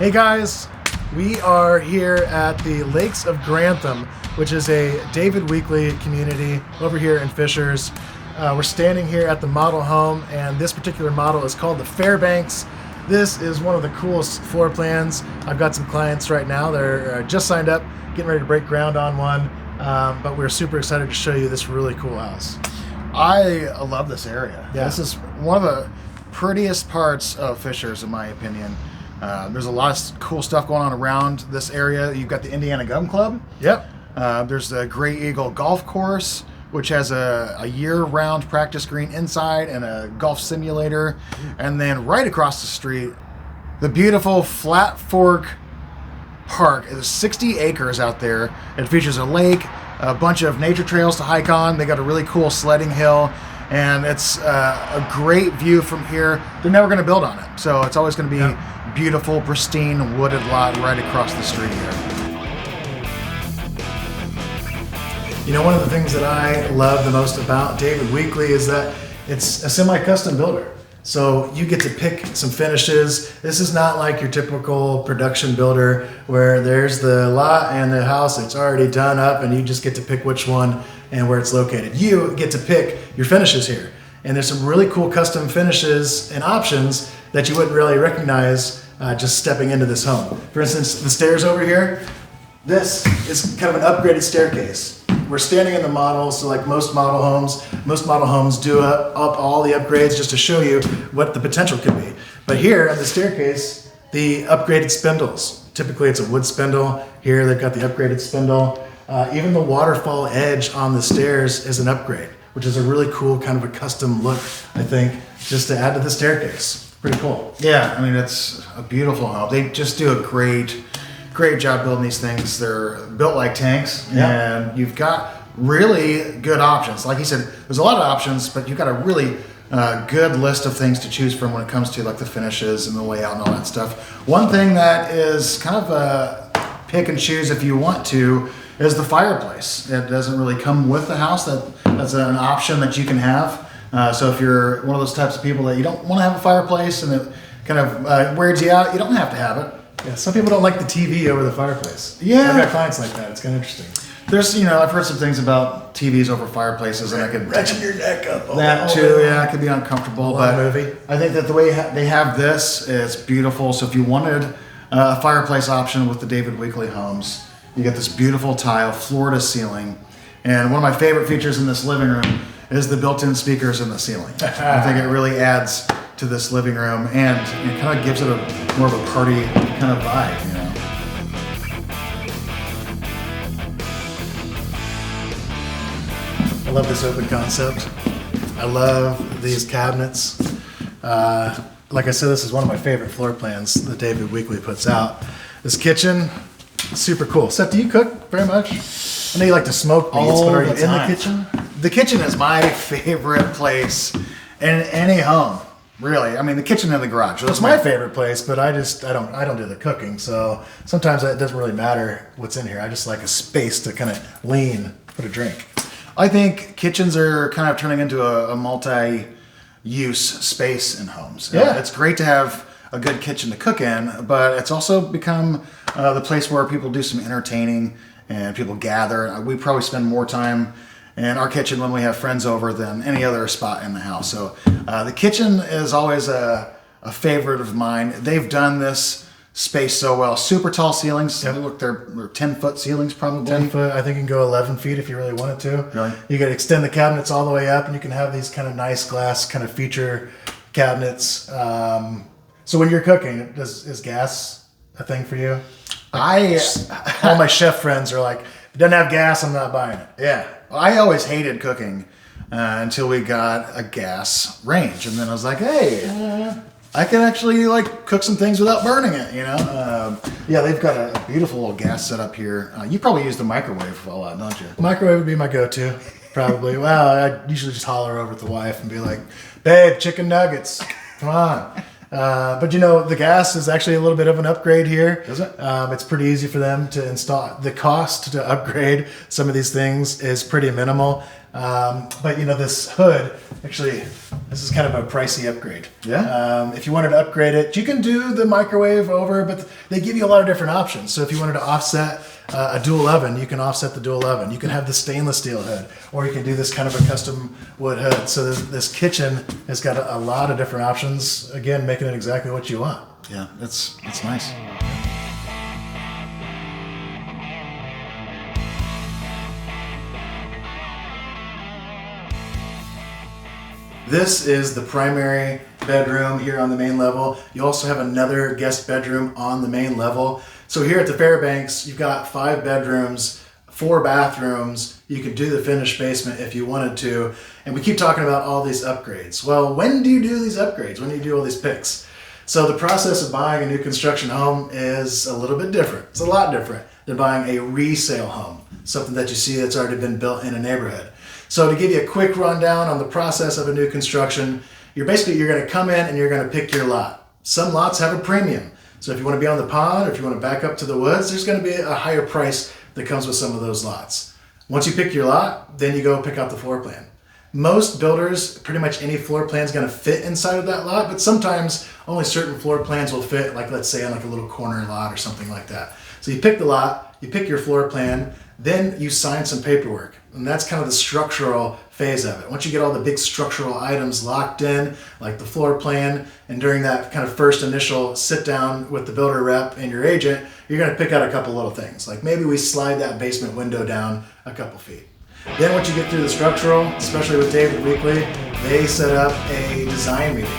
Hey guys, we are here at the Lakes of Grantham, which is a David Weekley community over here in Fishers. We're standing here at the model home, and this particular model is called the Fairbanks. This is one of the coolest floor plans. I've got some clients right now. They're just signed up, getting ready to break ground on one, but we're super excited to show you this really cool house. I love this area. Yeah. This is one of the prettiest parts of Fishers, in my opinion. There's a lot of cool stuff going on around this area. You've got the Indiana Gun Club. Yep. There's the Gray Eagle Golf Course, which has a year-round practice green inside and a golf simulator. And then right across the street, the beautiful Flat Fork Park. There's 60 acres out there. It features a lake, a bunch of nature trails to hike on. They got a really cool sledding hill, and it's a great view from here. They're never going to build on it, so it's always going to be beautiful, pristine, wooded lot right across the street here. You know, one of the things that I love the most about David Weekley is that it's a semi-custom builder. So you get to pick some finishes. This is not like your typical production builder where there's the lot and the house, it's already done up and you just get to pick which one and where it's located. You get to pick your finishes here. And there's some really cool custom finishes and options that you wouldn't really recognize just stepping into this home. For instance, the stairs over here, this is kind of an upgraded staircase. We're standing in the model, so like most model homes do up all the upgrades just to show you what the potential could be. But here on the staircase, the upgraded spindles. Typically it's a wood spindle. Here they've got the upgraded spindle. Even the waterfall edge on the stairs is an upgrade, which is a really cool kind of a custom look, I think, just to add to the staircase. Pretty cool. Yeah, I mean, it's a beautiful home. They just do a great job building these things. They're built like tanks, and you've got really good options. Like he said, there's a lot of options, but you've got a really good list of things to choose from when it comes to like the finishes and the layout and all that stuff. One thing that is kind of a pick and choose if you want to is the fireplace. It doesn't really come with the house. That's an option that you can have. So if you're one of those types of people that you don't want to have a fireplace and it kind of wears you out, you don't have to have it. Yeah, some people don't like the TV over the fireplace. Yeah. I've got clients like that. It's kind of interesting. There's, I've heard some things about TVs over fireplaces, and I could wrenching your neck up. That too, yeah, it could be uncomfortable. But movie. I think that the way they have this is beautiful. So if you wanted a fireplace option with the David Weekley Homes, you get this beautiful tile, floor to ceiling, and one of my favorite features in this living room is the built-in speakers in the ceiling. I think it really adds to this living room, and it kind of gives it more of a party kind of vibe, I love this open concept. I love these cabinets. Like I said, this is one of my favorite floor plans that David Weekley puts out. This kitchen, super cool. Seth, do you cook very much? I know you like to smoke meats, but are you in the kitchen? The kitchen is my favorite place in any home, really. I mean, the kitchen and the garage. It's my favorite place, but I don't do the cooking, so sometimes it doesn't really matter what's in here. I just like a space to kind of lean, put a drink. I think kitchens are kind of turning into a multi-use space in homes. Yeah. It's great to have a good kitchen to cook in, but it's also become the place where people do some entertaining and people gather. We probably spend more time in our kitchen when we have friends over than any other spot in the house. So the kitchen is always a favorite of mine. They've done this space so well. Super tall ceilings. Yep. Look, they're 10-foot ceilings probably. 10 foot. I think you can go 11 feet if you really wanted to. Really? You could extend the cabinets all the way up, and you can have these kind of nice glass kind of feature cabinets. So when you're cooking, is gas a thing for you? All my chef friends are like, if it doesn't have gas, I'm not buying it. Yeah. I always hated cooking until we got a gas range. And then I was like, hey, I can actually cook some things without burning it, Yeah, they've got a beautiful little gas setup here. You probably use the microwave a lot, don't you? Microwave would be my go-to, probably. Well, I usually just holler over at the wife and be like, babe, chicken nuggets, come on. But you know, the gas is actually a little bit of an upgrade here. Is it? It's pretty easy for them to install. The cost to upgrade some of these things is pretty minimal. But you know, this hood, actually, this is kind of a pricey upgrade. Yeah. If you wanted to upgrade it, you can do the microwave over, but they give you a lot of different options. So if you wanted to offset a dual oven, you can offset the dual oven. You can have the stainless steel hood, or you can do this kind of a custom wood hood. So this kitchen has got a lot of different options. Again, making it exactly what you want. Yeah, that's nice. This is the primary bedroom here on the main level. You also have another guest bedroom on the main level. So here at the Fairbanks, you've got 5 bedrooms, 4 bathrooms. You could do the finished basement if you wanted to. And we keep talking about all these upgrades. Well, when do you do these upgrades? When do you do all these picks? So the process of buying a new construction home is a little bit different. It's a lot different than buying a resale home, something that you see that's already been built in a neighborhood. So to give you a quick rundown on the process of a new construction, you're going to come in and you're going to pick your lot. Some lots have a premium. So if you want to be on the pond or if you want to back up to the woods, there's going to be a higher price that comes with some of those lots. Once you pick your lot, then you go pick out the floor plan. Most builders, pretty much any floor plan is going to fit inside of that lot, but sometimes only certain floor plans will fit, like let's say on like a little corner lot or something like that. So you pick the lot, you pick your floor plan, then you sign some paperwork. And that's kind of the structural phase of it. Once you get all the big structural items locked in, like the floor plan, and during that kind of first initial sit down with the builder rep and your agent, you're going to pick out a couple little things. Like maybe we slide that basement window down a couple feet. Then once you get through the structural, especially with David Weekley, they set up a design meeting.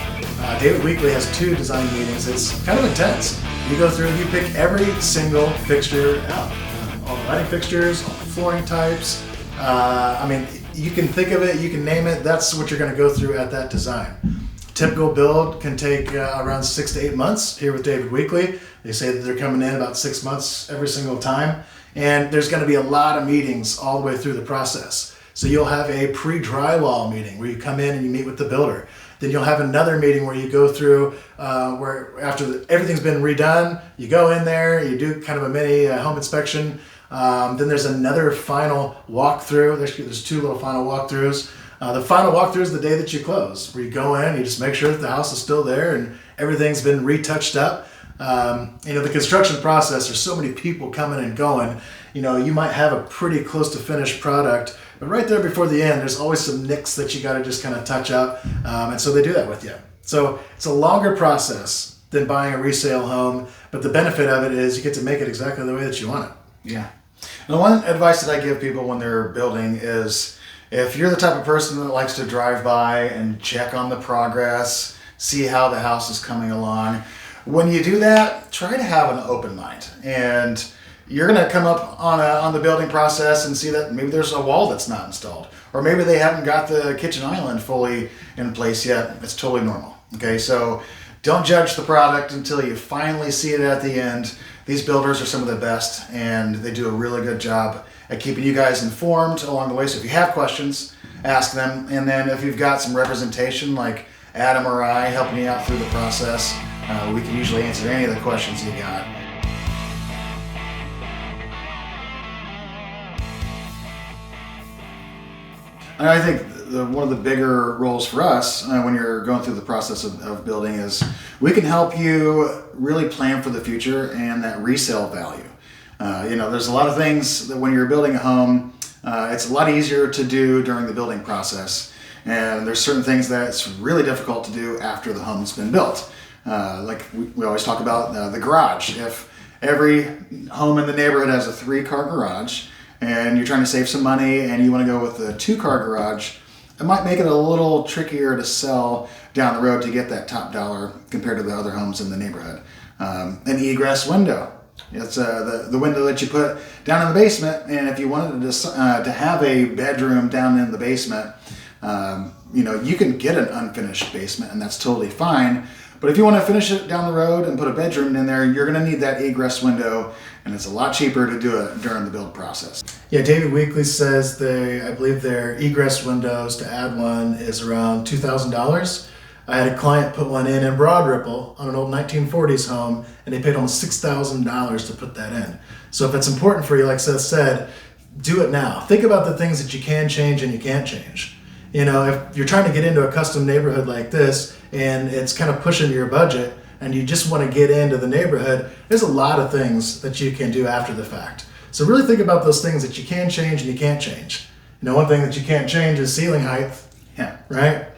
David Weekley has 2 design meetings. It's kind of intense. You go through and you pick every single fixture out. All the lighting fixtures, all the flooring types. I mean, you can think of it, you can name it. That's what you're going to go through at that design. Typical build can take around 6 to 8 months here with David Weekley. They say that they're coming in about 6 months every single time. And there's going to be a lot of meetings all the way through the process. So you'll have a pre-drywall meeting where you come in and you meet with the builder. Then you'll have another meeting where you go through where after everything's been redone, you go in there, you do kind of a mini home inspection. Then there's another final walkthrough. There's 2 little final walkthroughs. The final walkthrough is the day that you close, where you go in, you just make sure that the house is still there and everything's been retouched up. You know, the construction process, there's so many people coming and going. You know, you might have a pretty close to finished product, but right there before the end, there's always some nicks that you got to just kind of touch up. And so they do that with you. So it's a longer process than buying a resale home, but the benefit of it is you get to make it exactly the way that you want it. Yeah. And the one advice that I give people when they're building is if you're the type of person that likes to drive by and check on the progress, see how the house is coming along, when you do that, try to have an open mind. And you're going to come up on the building process and see that maybe there's a wall that's not installed, or maybe they haven't got the kitchen island fully in place yet. It's totally normal. Okay, so don't judge the product until you finally see it at the end. These builders are some of the best, and they do a really good job at keeping you guys informed along the way. So if you have questions, ask them. And then if you've got some representation like Adam or I helping you out through the process, we can usually answer any of the questions you got. And I think one of the bigger roles for us when you're going through the process of building is we can help you really plan for the future and that resale value. You know, there's a lot of things that when you're building a home, it's a lot easier to do during the building process. And there's certain things that's really difficult to do after the home's been built. Like we always talk about the garage. If every home in the neighborhood has a 3-car garage and you're trying to save some money and you want to go with a 2-car garage, it might make it a little trickier to sell down the road to get that top dollar compared to the other homes in the neighborhood. An egress window. It's the window that you put down in the basement, and if you wanted to have a bedroom down in the basement, you know, you can get an unfinished basement, and that's totally fine. But if you want to finish it down the road and put a bedroom in there, you're going to need that egress window, and it's a lot cheaper to do it during the build process. Yeah, David Weekley says I believe their egress windows to add one is around $2,000. I had a client put one in Broad Ripple on an old 1940s home, and they paid almost $6,000 to put that in. So if it's important for you, like Seth said, do it now. Think about the things that you can change and you can't change. You know, if you're trying to get into a custom neighborhood like this and it's kind of pushing your budget and you just want to get into the neighborhood, there's a lot of things that you can do after the fact. So really think about those things that you can change and you can't change. You know, one thing that you can't change is ceiling height. Yeah. Right?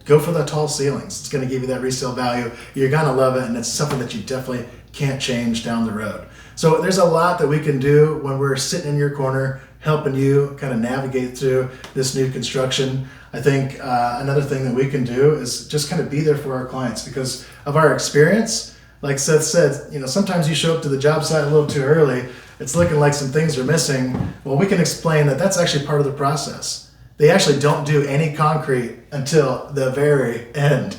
Go for the tall ceilings. It's going to give you that resale value. You're going to love it, and it's something that you definitely can't change down the road. So there's a lot that we can do when we're sitting in your corner helping you kind of navigate through this new construction. I think another thing that we can do is just kind of be there for our clients because of our experience. Like Seth said, you know, sometimes you show up to the job site a little too early. It's looking like some things are missing. Well, we can explain that that's actually part of the process. They actually don't do any concrete until the very end.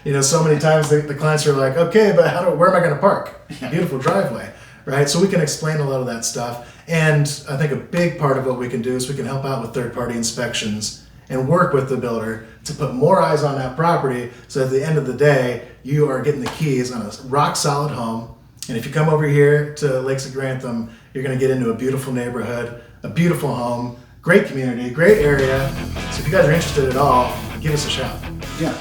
You know, so many times the clients are like, okay, but where am I going to park? Beautiful driveway, right? So we can explain a lot of that stuff. And I think a big part of what we can do is we can help out with third-party inspections and work with the builder to put more eyes on that property so at the end of the day, you are getting the keys on a rock-solid home. And if you come over here to Lakes of Grantham, you're going to get into a beautiful neighborhood, a beautiful home, great community, great area. So if you guys are interested at all, give us a shout. Yeah.